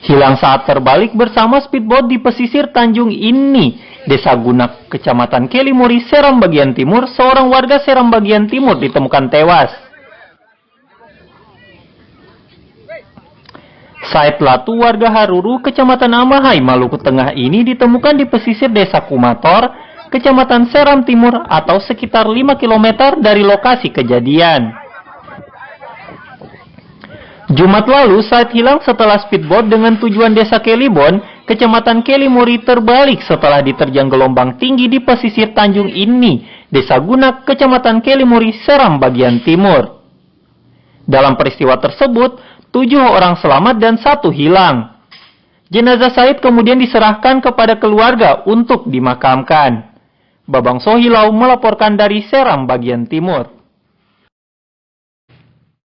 Hilang saat terbalik bersama speedboat di pesisir Tanjung Ini, Desa Gunak, Kecamatan Kelimuri, Seram bagian timur. Seorang warga Seram bagian timur ditemukan tewas. Said Latu, warga Haruru, Kecamatan Amahai, Maluku Tengah ini ditemukan di pesisir Desa Kumator, Kecamatan Seram Timur atau sekitar 5 km dari lokasi kejadian. Jumat lalu, Said hilang setelah speedboat dengan tujuan Desa Kelibon, Kecamatan Kelimuri terbalik setelah diterjang gelombang tinggi di pesisir Tanjung Ini, Desa Gunak, Kecamatan Kelimuri, Seram bagian timur. Dalam peristiwa tersebut, 7 orang selamat dan 1 hilang. Jenazah Said kemudian diserahkan kepada keluarga untuk dimakamkan. Babang Sohilau melaporkan dari Seram bagian timur.